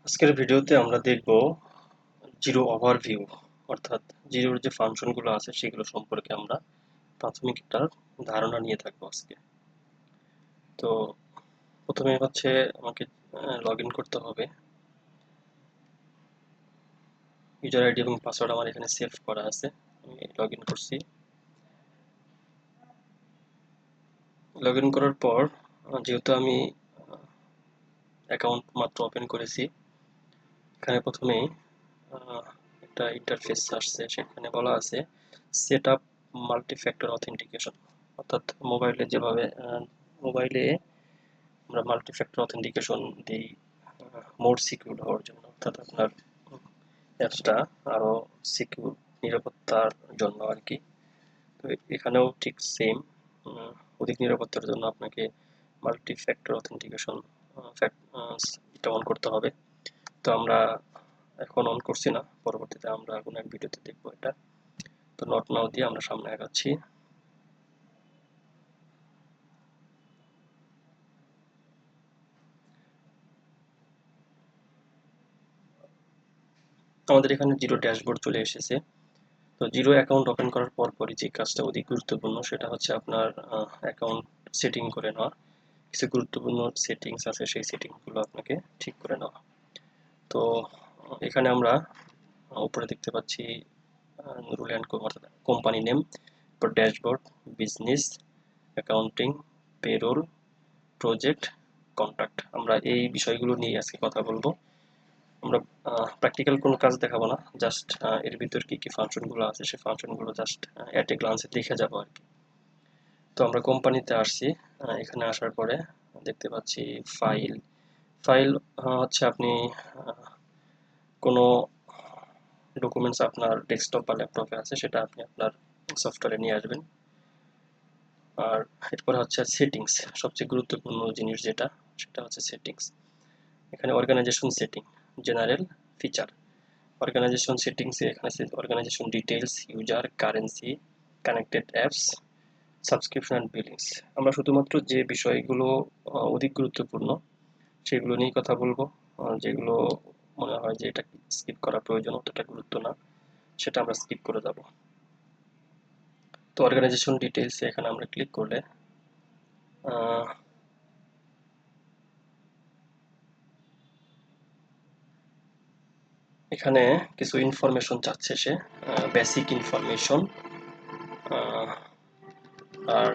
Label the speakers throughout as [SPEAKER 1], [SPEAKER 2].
[SPEAKER 1] আজকের ভিডিওতে আমরা দেখব জিরো ওভারভিউ, অর্থাৎ জিরোর যে ফাংশনগুলো আছে সেগুলো সম্পর্কে আমরা প্রাথমিক একটা ধারণা নিয়ে থাকবো আজকে। তো প্রথমে হচ্ছে আমাকে লগ ইন করতে হবে। ইউজার আইডি এবং পাসওয়ার্ড আমার এখানে সেভ করা আছে, আমি লগ ইন করছি। লগ ইন করার পর যেহেতু আমি অ্যাকাউন্ট মাত্র ওপেন করেছি, এখানে প্রথমেই আহ, একটা ইন্টারফেস আসছে, সেখানে বলা আছে set up multi factor authentication, অর্থাৎ মোবাইলে যেভাবে মোবাইলে আমরা মাল্টি ফ্যাক্টর অথেন্টিকেশন দিই মোর সিকিউর হওয়ার জন্য, অর্থাৎ আপনার অ্যাপসটা আরো সিকিউর, নিরাপত্তার জন্য আর কি। তো এখানেও ঠিক সেম, অধিক নিরাপত্তার জন্য আপনাকে মাল্টি ফ্যাক্টর অথেন্টিকেশন এটা অন করতে হবে। তো আমরা এখন অন করছি না, পরবর্তীতে আমরা কোনো এক ভিডিওতে দেখবো এটা। তো নট নাও দিয়ে আমরা সামনে আগাচ্ছি। আমাদের এখানে জিরো ড্যাশবোর্ড চলে এসেছে। তো জিরো অ্যাকাউন্ট ওপেন করার পরপরই যে কাজটা অধিক গুরুত্বপূর্ণ সেটা হচ্ছে আপনার অ্যাকাউন্ট সেটিং করে নেওয়া। কিছু গুরুত্বপূর্ণ সেটিংস আছে, সেই সেটিংসগুলো আপনাকে ঠিক করে নেওয়া। তো এখানে আমরা উপরে দেখতে পাচ্ছি রুল অ্যান্ড অর্থাৎ কোম্পানি নেম, তারপর dashboard, business, accounting, payroll, project, contact. আমরা এই বিষয়গুলো নিয়ে আজকে কথা বলবো। আমরা প্র্যাকটিক্যাল কোনো কাজ দেখাবো না, জাস্ট এর ভিতর কি কি ফাংশনগুলো আছে সেই ফাংশনগুলো জাস্ট অ্যাট এ গ্লান্সে দেখে যাবো আর কি। তো আমরা কোম্পানিতে আসছি, এখানে আসার পরে দেখতে পাচ্ছি ফাইল। ফাইল হচ্ছে আপনি কোনো ডকুমেন্টস আপনার ডেস্কটপ বা ল্যাপটপে আছে সেটা আপনি আপনার সফটওয়্যারে নিয়ে আসবেন। আর এরপরে হচ্ছে সেটিংস, সবচেয়ে গুরুত্বপূর্ণ জিনিস যেটা সেটা হচ্ছে সেটিংস। এখানে organization setting, general, feature. Organization সেটিংসে এখানে আছে organization details, user, currency, connected apps, subscription and billings. আমরা শুধুমাত্র যে বিষয়গুলো অধিক গুরুত্বপূর্ণ সেগুলো নিয়েই কথা বলবো। যেগুলো মনে হয় যে এটা স্কিপ করা প্রয়োজন, অতটা গুরুত্ব না, সেটা আমরা স্কিপ করে যাব। তো অর্গানাইজেশন ডিটেইলসে এখানে আমরা ক্লিক করলে এখানে কিছু ইনফরমেশন চাচ্ছে সে, বেসিক ইনফরমেশন, আর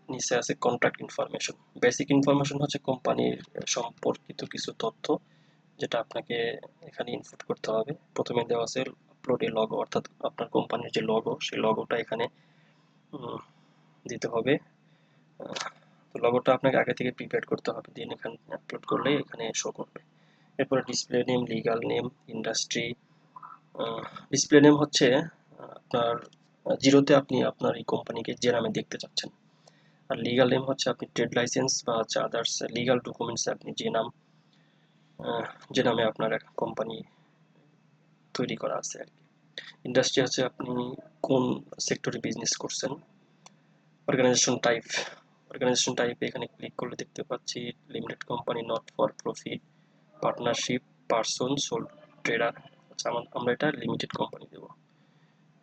[SPEAKER 1] নিচে আছে কন্ট্যাক্ট ইনফরমেশন। বেসিক ইনফরমেশন হচ্ছে কোম্পানির সম্পর্কিত কিছু তথ্য যেটা আপনাকে এখানে ইনপুট করতে হবে। প্রথমে দেওয়া আছে আপলোড এ লগো, অর্থাৎ আপনার কোম্পানির যে লগো সেই লগোটা এখানে উম, দিতে হবে। তো লগোটা আপনাকে আগে থেকে প্রিপেয়ার করতে হবে, দেন এখানে আপলোড করলেই এখানে শো করবে। এরপরে display name, legal name, industry. Display name হচ্ছে আপনার জিরোতে আপনি আপনার এই কোম্পানিকে যে নামে দেখতে চাচ্ছেন। আর লিগাল নেম হচ্ছে আপনি ট্রেড লাইসেন্স বা হচ্ছে আদার্স লিগাল ডকুমেন্টস আপনি যে নাম যে নামে আপনার কোম্পানি তৈরি করা আছে আর কি। ইন্ডাস্ট্রি হচ্ছে আপনি কোন সেক্টরে বিজনেস করছেন। অর্গানাইজেশন টাইপ, অর্গানাইজেশন টাইপে এখানে ক্লিক করলে দেখতে পাচ্ছি limited company, not for profit, partnership, person, sole trader. আচ্ছা, আমরা এটা লিমিটেড কোম্পানি দেবো।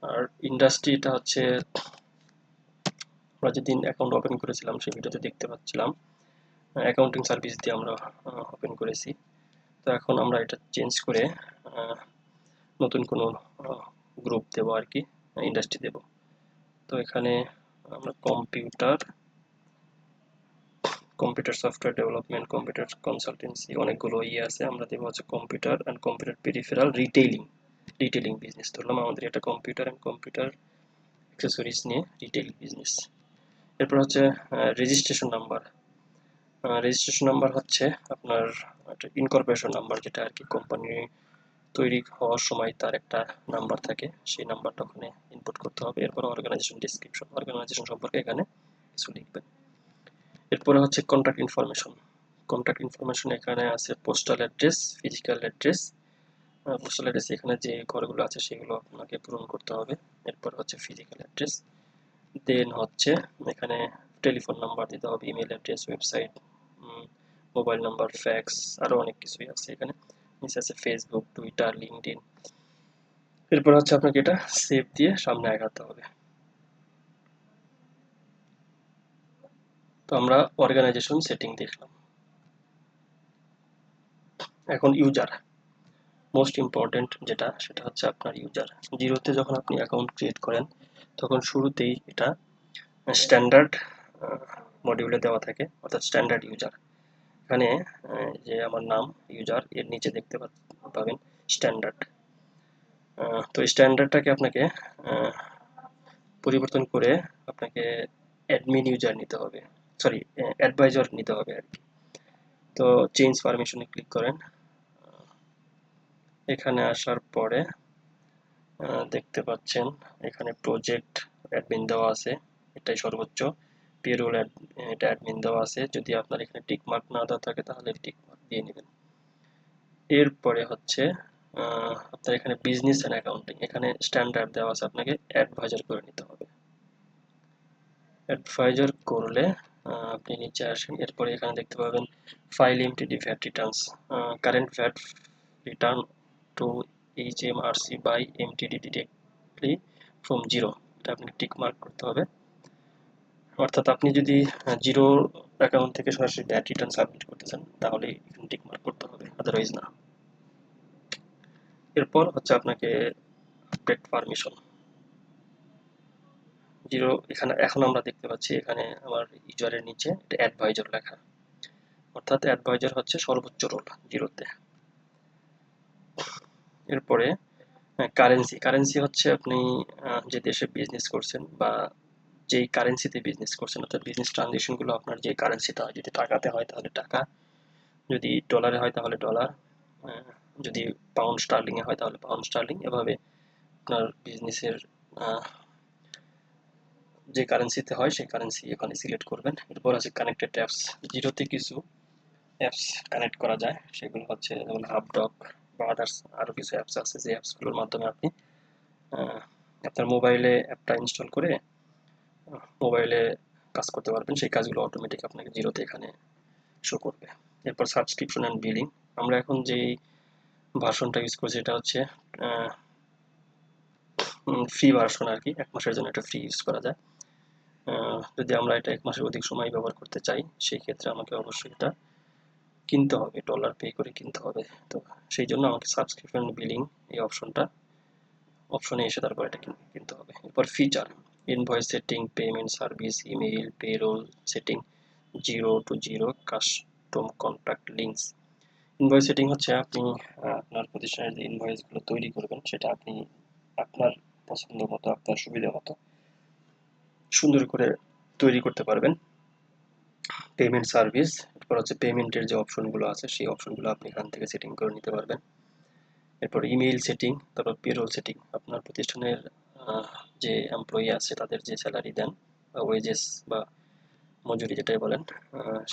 [SPEAKER 1] আর ইন্ডাস্ট্রি এটা হচ্ছে আমরা যেদিন অ্যাকাউন্ট ওপেন করেছিলাম সেই ভিডিওতে দেখতে পাচ্ছিলাম অ্যাকাউন্টিং সার্ভিস দিয়ে আমরা ওপেন করেছি। তো এখন আমরা এটা চেঞ্জ করে নতুন কোনো গ্রুপ দেবো আর কি, ইন্ডাস্ট্রি দেব। তো এখানে আমরা computer software development, computer consultancy, অনেকগুলো ইয়ে আছে। আমরা দেবো হচ্ছে computer and computer peripheral retailing. Retailing business ধরলাম, আমাদের এটা কম্পিউটার অ্যান্ড কম্পিউটার অ্যাক্সেসরিজ নিয়ে রিটেইল বিজনেস। এরপর হচ্ছে রেজিস্ট্রেশন নাম্বার। রেজিস্ট্রেশন নাম্বার হচ্ছে আপনার ইনকর্পোরেশন নাম্বার, যেটা আর কি কোম্পানি তৈরি হওয়ার সময় তার একটা নাম্বার থাকে, সেই নাম্বারটা ওখানে ইনপুট করতে হবে। এরপর অর্গানাইজেশন ডেসক্রিপশন, অর্গানাইজেশন সম্পর্কে এখানে কিছু লিখবেন। এরপরে হচ্ছে কন্ট্যাক্ট ইনফরমেশন। কন্ট্যাক্ট ইনফরমেশন এখানে আছে postal address, physical address. Postal address এখানে যে ঘরগুলো আছে সেগুলো আপনাকে পূরণ করতে হবে। এরপর হচ্ছে ফিজিক্যাল অ্যাড্রেস, দেন হচ্ছে এখানে টেলিফোন নাম্বার দিতে হবে, email address, website, mobile number, fax, আরো অনেক কিছুই আছে এখানে। নিচে আছে ফেসবুক, টুইটার, লিঙ্কডইন। এরপর হচ্ছে আপনাকে এটা সেভ দিয়ে সামনে আগাতে হবে। তো আমরা অর্গানাইজেশন সেটিং দেখলাম। এখন ইউজার, মোস্ট ইম্পর্টেন্ট যেটা, সেটা হচ্ছে আপনার ইউজার। জিরোতে যখন আপনি অ্যাকাউন্ট ক্রিয়েট করেন তখন শুরুতেই এটা স্ট্যান্ডার্ড মডিউলে দেওয়া থাকে, অর্থাৎ স্ট্যান্ডার্ড ইউজার। এখানে যে আমার নাম ইউজার, এর নিচে দেখতে পাবেন স্ট্যান্ডার্ড। তো স্ট্যান্ডার্ডটাকে আপনাকে পরিবর্তন করে আপনাকে অ্যাডমিন ইউজার নিতে হবে, সরি অ্যাডভাইজার নিতে হবে আর কি। তো চেঞ্জ পারমিশনে ক্লিক করেন। এখানে আসার পরে দেখতে পাচ্ছেন এখানে প্রজেক্ট অ্যাডমিন দেওয়া আছে, এটাই সর্বোচ্চ। পেরোল এটা অ্যাডমিন দেওয়া আছে। যদি আপনার এখানে টিক মার্ক না দেওয়া থাকে তাহলে টিক মার্ক দিয়ে নেবেন। এরপরে হচ্ছে আপনার এখানে বিজনেস অ্যান্ড অ্যাকাউন্টিং, এখানে স্ট্যান্ডার্ড দেওয়া আছে, আপনাকে অ্যাডভাইজার করে নিতে হবে। অ্যাডভাইজার করলে আপনি নিচে আসেন। এরপরে এখানে দেখতে পাবেন file MTD VAT returns, current VAT return to HMRC by MTD directly from Xero, এটা আপনি টিক মার্ক করতে হবে। অর্থাৎ আপনি যদি জিরো অ্যাকাউন্ট থেকে সরাসরি ভ্যাট রিটার্ন সাবমিট করতে চান তাহলে এখানে টিক মার্ক করতে হবে, আদারওয়াইজ না। এরপর হচ্ছে আপনাকে আপডেট পারমিশন জিরো। এখানে এখন আমরা দেখতে পাচ্ছি এখানে আমার ইউজারের নিচে এটা অ্যাডভাইজার লেখা, অর্থাৎ অ্যাডভাইজার হচ্ছে সর্বোচ্চ রোল জিরোতে। এরপরে কারেন্সি, কারেন্সি হচ্ছে আপনি যে দেশে বিজনেস করছেন বা যেই কারেন্সিতে বিজনেস করছেন, অর্থাৎ বিজনেস ট্রানজেকশনগুলো আপনার যে কারেন্সিতে হয়, যদি টাকাতে হয় তাহলে টাকা, যদি ডলারে হয় তাহলে ডলার, যদি পাউন্ড স্টার্লিংয়ে হয় তাহলে পাউন্ড স্টার্লিং। এভাবে আপনার বিজনেসের যে কারেন্সিতে হয় সেই কারেন্সি এখানে সিলেক্ট করবেন। এরপর আছে কানেক্টেড অ্যাপস। জিরোতে কিছু অ্যাপস কানেক্ট করা যায়, সেগুলো হচ্ছে যেমন হাবডক বা আদার্স আরও কিছু অ্যাপস আছে, যে অ্যাপসগুলোর মাধ্যমে আপনি আপনার মোবাইলে অ্যাপটা ইনস্টল করে মোবাইলে কাজ করতে পারবেন। সেই কাজগুলো অটোমেটিক আপনাকে জিরোতে এখানে শো করবে। এরপর সাবস্ক্রিপশন অ্যান্ড বিলিং, আমরা এখন যেই ভার্সনটা ইউজ করছি এটা হচ্ছে ফ্রি ভার্সন আর কি, 1 মাসের জন্য এটা ফ্রি ইউজ করা যায়। যদি আমরা এটা 1 মাসের অধিক সময় ব্যবহার করতে চাই সেই ক্ষেত্রে আমাকে অবশ্যই এটা কিনতে হবে, ডলার পে করে কিনতে হবে। তো সেই জন্য আমাকে সাবস্ক্রিপশন বিলিং এই অপশনে এসে তারপর এটা কিনতে হবে। এরপর feature, invoice setting, payment service, email, payroll setting, Xero to Xero, custom contact links. Invoice setting হচ্ছে আপনি আপনার প্রতিষ্ঠানের যে ইনভয়েসগুলো তৈরি করবেন সেটা আপনি আপনার পছন্দ মতো, আপনার সুবিধা মতো সুন্দর করে তৈরি করতে পারবেন। পেমেন্ট সার্ভিস, এরপর হচ্ছে পেমেন্টের যে অপশনগুলো আছে সেই অপশনগুলো আপনি এখান থেকে সেটিং করে নিতে পারবেন। এরপর ইমেইল সেটিং, তারপর পেরোল সেটিং, আপনার প্রতিষ্ঠানের যে এমপ্লয়ি আছে তাদের যে স্যালারি দেন বা ওয়েজেস বা মজুরি যেটাই বলেন,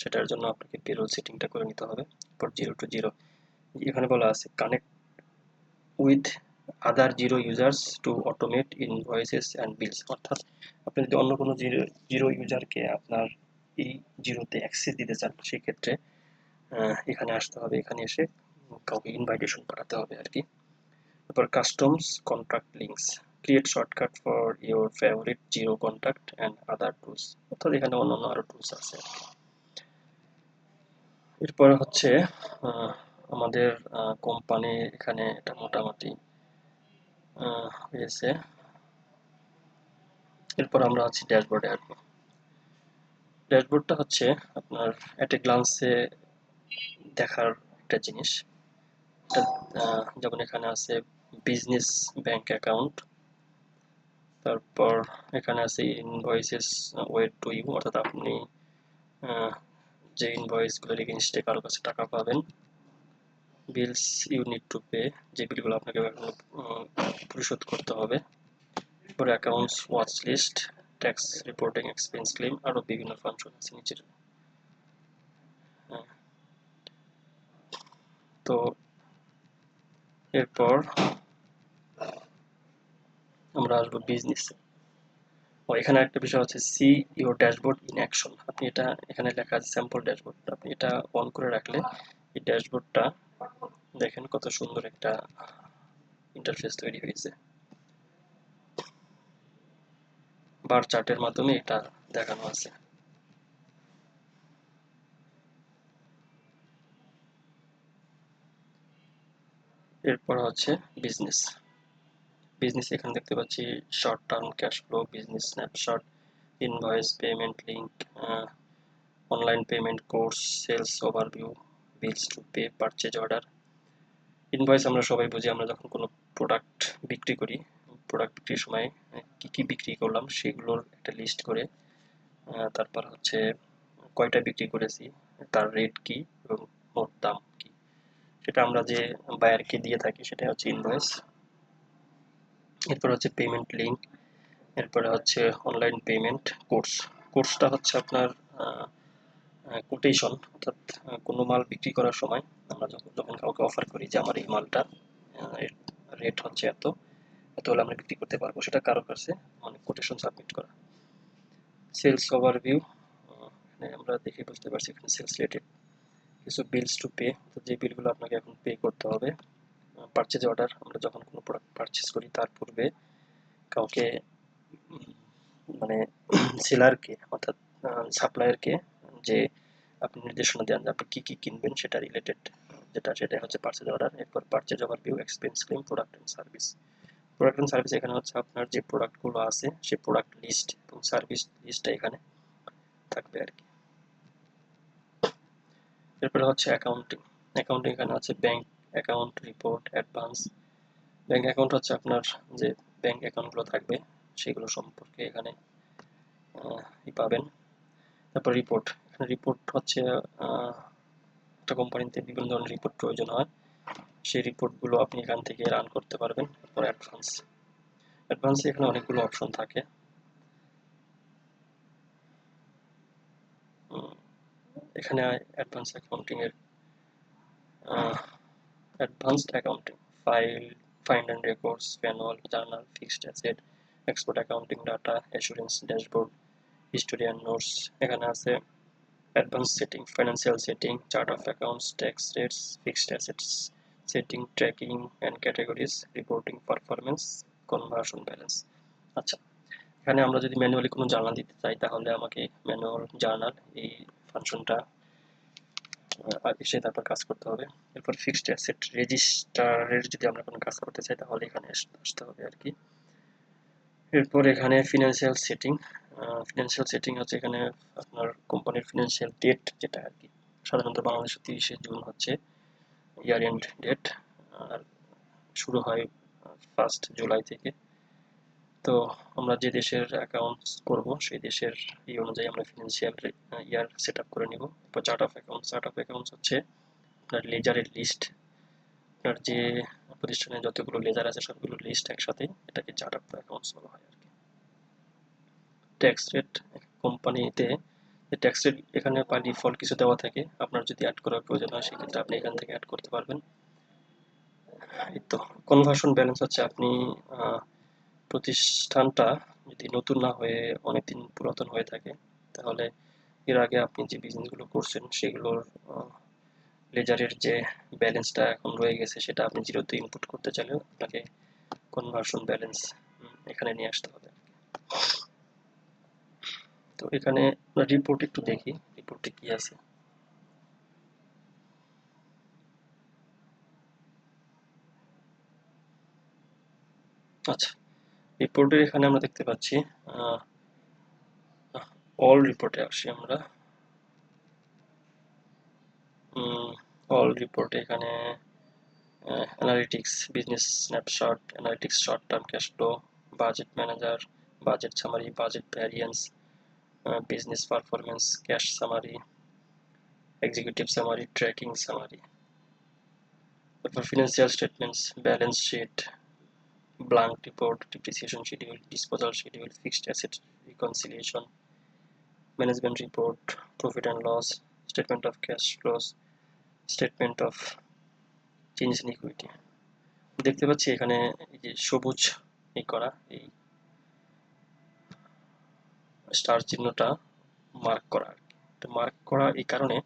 [SPEAKER 1] সেটার জন্য আপনাকে পেরোল সেটিংটা করে নিতে হবে। এরপর জিরো টু জিরো, এখানে বলা আছে connect with other Xero users to automate invoices and bills, অর্থাৎ আপনি যদি অন্য কোনো জিরো ইউজারকে আপনার এই জিরোতে অ্যাক্সেস দিতে চান সেই ক্ষেত্রে এখানে আসতে হবে, এখানে এসে কাউকে ইনভাইটেশন পাঠাতে হবে আর কি। তারপর customs contact links, create shortcut for your favourite zero contact and other tools, অর্থাৎ এখানে অন্যান্য আরো টুলস আছে আর কি। এরপর হচ্ছে আমাদের কোম্পানি এখানে এটা মোটামুটি হয়েছে। এরপর আমরা আছি ড্যাশবোর্ডে আসবো। ড্যাশবোর্ডটা হচ্ছে আপনার এট এ গ্লান্সে দেখার একটা জিনিস। যেমন এখানে আছে বিজনেস ব্যাংক অ্যাকাউন্ট, তারপর এখানে আছে ইনভয়েসেস ওয়েট টু ইউ, অর্থাৎ আপনি যে ইনভয়েসগুলোর এগেইনস্টে কারো কাছে টাকা পাবেন। Bills you need to pay, যে বিলগুলো আপনাকে পরিশোধ করতে হবে। পরে accounts watch list, tax reporting, expense claim, আরও বিভিন্ন ফাংশন আছে নিচের। তো এরপর আমরা আসবো বিজনেসে। ও এখানে একটা বিষয় হচ্ছে see your dashboard in action. আপনি এটা এখানে লেখা আছে স্যাম্পল ড্যাশবোর্ড, আপনি এটা অন করে রাখলে এই ড্যাশবোর্ডটা দেখেন কত সুন্দর একটা ইন্টারফেস তৈরি হয়েছে। বার চার্টের মাধ্যমে এটা দেখানো আছে। এরপর হচ্ছে বিজনেস। বিজনেস এখানে দেখতে পাচ্ছি short term cash flow, business snapshot, invoice, payment link, online payment course, sales overview, bills to pay, purchase order. Invoice আমরা সবাই বুঝি, আমরা যখন কোনো প্রোডাক্ট বিক্রি করি, প্রোডাক্ট বিক্রির সময় কি কি বিক্রি করলাম সেগুলোর একটা লিস্ট করে তারপর হচ্ছে কয়টা বিক্রি করেছি, তার রেট কি এবং মোট দাম কি, সেটা আমরা যে বায়ারকে দিয়ে থাকি সেটা হচ্ছে ইনভয়েস। এরপর হচ্ছে পেমেন্ট লিঙ্ক, এরপরে হচ্ছে অনলাইন পেমেন্ট কোর্স। কোর্সটা হচ্ছে আপনার কোটেশন, অর্থাৎ কোনো মাল বিক্রি করার সময় আমরা যখন যখন কাউকে অফার করি যে আমার এই মালটা রেট হচ্ছে এত, এত হলে আমরা বিক্রি করতে পারবো, সেটা কারো কাছে মানে কোটেশন সাবমিট করা। সেলস ওভারভিউ, এখানে আমরা দেখে বুঝতে পারছি এখানে সেলস রিলেটেড কিছু বিলস টু পে, যে বিলগুলো আপনাকে এখন পে করতে হবে। পারচেজ অর্ডার, আমরা যখন কোনো প্রোডাক্ট পারচেজ করি তার পূর্বে কাউকে মানে সেলারকে অর্থাৎ সাপ্লায়ারকে যে আপনি নির্দেশনা দেন যে আপনি কি কি কিনবেন সেটা রিলেটেড, সেটা হচ্ছে পারচেজ অর্ডার। এরপর purchase overview, expense claim, product and service. Product and service এখানে হচ্ছে আপনার যে প্রোডাক্টগুলো আছে সেই প্রোডাক্ট লিস্ট এবং সার্ভিস লিস্টটা এখানে থাকবে আর কি। এরপরে হচ্ছে অ্যাকাউন্টিং। অ্যাকাউন্টিং এখানে আছে bank account, report, advance. Bank account হচ্ছে আপনার যে ব্যাংক অ্যাকাউন্টগুলো থাকবে সেগুলো সম্পর্কে এখানে পাবেন। তারপর রিপোর্ট, এখানে রিপোর্ট হচ্ছে একটা কোম্পানিতে বিভিন্ন ধরনের রিপোর্ট প্রয়োজন হয়, সেই রিপোর্টগুলো আপনি এখান থেকে রান করতে পারবেন। তারপর অ্যাডভান্স, অ্যাডভান্সে এখানে অনেকগুলো অপশন থাকে। এখানে অ্যাডভান্স অ্যাকাউন্টিং এর advanced accounting, find and records, manual, journal, fixed asset, export accounting data, assurance dashboard, history and notes. এখানে আছে advance setting, financial setting, chart of accounts, tax rates, fixed assets setting, tracking and categories, reporting performance, conversion balance. আচ্ছা, এখানে আমরা যদি manually কোনো journal দিতে চাই তাহলে আমাকে ম্যানুয়াল জার্নাল এই ফাংশনটা এসে তারপর কাজ করতে হবে। এরপর ফিক্সড অ্যাসেট রেজিস্টারের যদি আমরা কোনো কাজ করতে চাই তাহলে এখানে আসতে হবে আর কি। এরপর এখানে ফিনান্সিয়াল সেটিং, ফিনান্সিয়াল সেটিং হচ্ছে এখানে আপনার কোম্পানির ফিনান্সিয়াল ডেট যেটা আর কি, সাধারণত বাংলাদেশে 30শে জুন হচ্ছে ইয়ার এন্ড ডেট, আর শুরু হয় 1 জুলাই থেকে। তো আমরা যে দেশের অ্যাকাউন্টস করব সেই দেশের এই অনুযায়ী আমরা ফিনান্সিয়াল ইয়ার সেট আপ করে নিব। এরপর chart of accounts, chart of accounts হচ্ছে আপনার লেজারের লিস্ট, আপনার যে প্রতিষ্ঠানে যতগুলো লেজার আছে সবগুলো লিস্ট একসাথে, এটাকে চার্ট অফ অ্যাকাউন্টস বলা হয় আর কি। ট্যাক্স রেট, কোম্পানিতে যে ট্যাক্স রেট এখানে বাই ডিফল্ট কিছু দেওয়া থাকে, আপনার যদি অ্যাড করার প্রয়োজন হয় সেক্ষেত্রে আপনি এখান থেকে অ্যাড করতে পারবেন। এই তো কনভার্সন ব্যালেন্স হচ্ছে আপনি প্রতিষ্ঠানটা যদি নতুন না হয়ে অনেকদিন পুরাতন হয়ে থাকে তাহলে এর আগে আপনি যে বিজনেসগুলো করছেন সেগুলোর লেজারের যে ব্যালেন্সটা এখন রয়ে গেছে সেটা আপনি জিরোতে ইনপুট করতে চাইলে আপনাকে কনভার্সন ব্যালেন্স এখানে নিয়ে আসতে হবে। তো এখানে রিপোর্ট একটু দেখি রিপোর্টে কি আছে। আচ্ছা, রিপোর্টের এখানে আমরা দেখতে পাচ্ছি অল রিপোর্টে আসি আমরা। অল রিপোর্টে এখানে analytics, business snapshot, analytics, short term cash flow, budget manager, budget summary, budget variance, business performance, cash summary, executive summary, tracking summary. তারপর financial statements, balance sheet, blank report, depreciation schedule, disposal schedule, fixed asset reconciliation, management report, profit and loss, statement of cash flows, statement of change in equity। দেখতে পাচ্ছি এখানে এই যে সবুজ এই করা এই স্টার চিহ্নটা মার্ক করা আর কি। তো মার্ক করা এই কারণে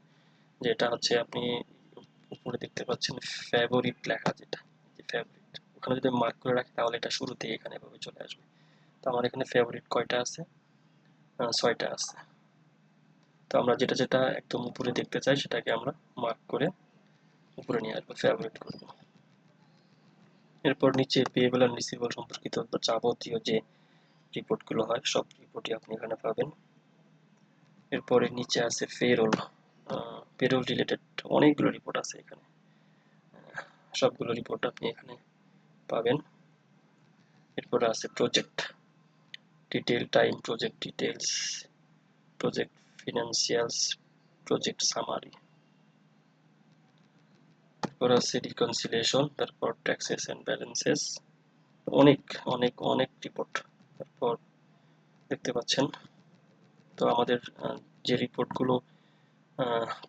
[SPEAKER 1] যে এটা হচ্ছে আপনি উপরে দেখতে পাচ্ছেন ফেভারিট লেখা, যেটা ফেভারিট, ওখানে যদি মার্ক করে রাখি তাহলে এটা শুরুতেই এখানে এভাবে চলে আসবে। তো আমার এখানে ফেভারিট কয়টা আছে? 6টা আছে। তো আমরা যেটা যেটা একদম উপরে দেখতে চাই সেটাকে আমরা মার্ক করে উপরে নিয়ে আসবো, ফেভারিট করবো। এরপর নিচে পেয়েবল অ্যান্ড রিসিভেবল সম্পর্কিত যাবতীয় যে রিপোর্টগুলো হয় সব রিপোর্টই আপনি এখানে পাবেন। এরপরে নিচে আছে পেরোল, পেরোল রিলেটেড অনেকগুলো রিপোর্ট আছে এখানে, সবগুলো রিপোর্ট আপনি এখানে পাবেন। এরপরে আছে project detail, time, project details, project financials, project summary. এরপর আছে রিকনসিলিয়েশন, তারপর ট্যাক্সেস এন্ড ব্যালেন্সেস, অনেক অনেক অনেক রিপোর্ট তারপর দেখতে পাচ্ছেন। তো আমাদের যে রিপোর্টগুলো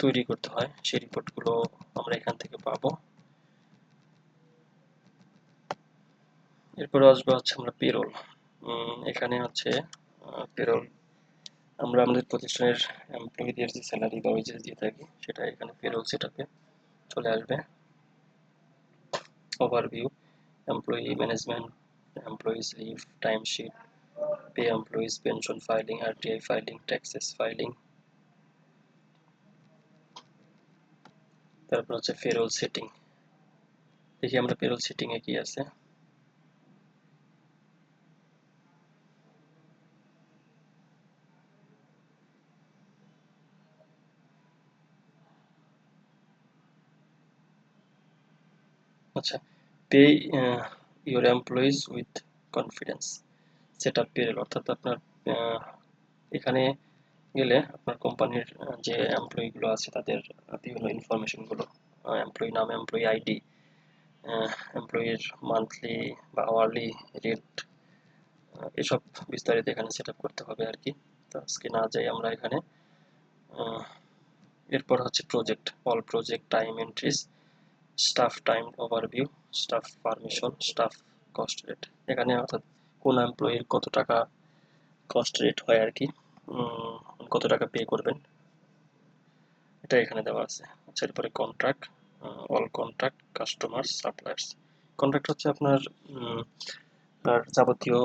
[SPEAKER 1] তৈরি করতে হয় সেই রিপোর্টগুলো আমরা এখান থেকে পাবো। এরপরে আসবে হচ্ছে আমরা পেরোল। এখানে হচ্ছে পেরোল, আমরা আমাদের প্রতিষ্ঠানের এমপ্লয়ীদের যে স্যালারি বা ওয়েজেস দিয়ে থাকি সেটা এখানে পেরোল সেটআপে চলে আসবে। Overview, employee management, employees leave, time sheet, pay employees, pension filing, RTI filing, taxes filing. তারপর হচ্ছে পেরোল সেটিং। দেখি আমরা পেরোল সেটিং এ কি আছে। আচ্ছা, pay your employees with confidence, setup payroll, অর্থাৎ আপনার এখানে গেলে আপনার কোম্পানির যে এমপ্লয়িগুলো আছে তাদের বিভিন্ন ইনফরমেশনগুলো, এমপ্লয়ি নাম, এমপ্লয়ি আইডি, এমপ্লয়ির মান্থলি বা আওয়ারলি রেট, এসব বিস্তারিত এখানে সেট আপ করতে হবে আর কি। তো আজকে না যাই আমরা এখানে। এরপর হচ্ছে project, all project time entries, staff time overview, staff permission, staff cost rate. এখানে অর্থাৎ কোন এমপ্লয়ির কত টাকা কস্ট রেট হয় আর কি, কত টাকা পে করবেন এটা এখানে দেওয়া আছে। আচ্ছা, এরপরে contract, all contract, customer, suppliers. Contract হচ্ছে আপনার আপনার যাবতীয়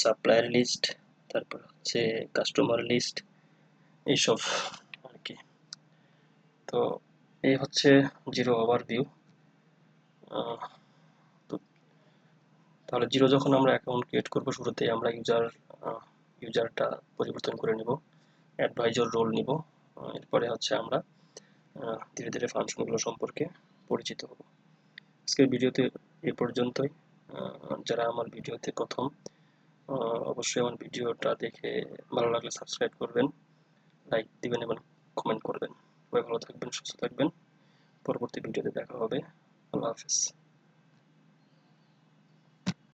[SPEAKER 1] সাপ্লায়ার লিস্ট, তারপর হচ্ছে কাস্টমার লিস্ট, এইসব আর কি। তো এই হচ্ছে জিরো ওভারভিউ। তো তাহলে জিরো যখন আমরা অ্যাকাউন্ট ক্রিয়েট করব শুরুতেই আমরা ইউজারটা পরিবর্তন করে নিব, অ্যাডভাইজার রোল নিব। এরপরে হচ্ছে আমরা ধীরে ধীরে ফাংশনগুলো সম্পর্কে পরিচিত হব। আজকের ভিডিওতে এ পর্যন্তই। যারা আমার ভিডিওতে প্রথম, অবশ্যই আমার ভিডিওটা দেখে ভালো লাগলে সাবস্ক্রাইব করবেন, লাইক দিবেন এবং কমেন্ট করবেন। সবাই ভালো থাকবেন, সুস্থ থাকবেন। পরবর্তী ভিডিওতে দেখা হবে। আল্লাহ হাফেজ।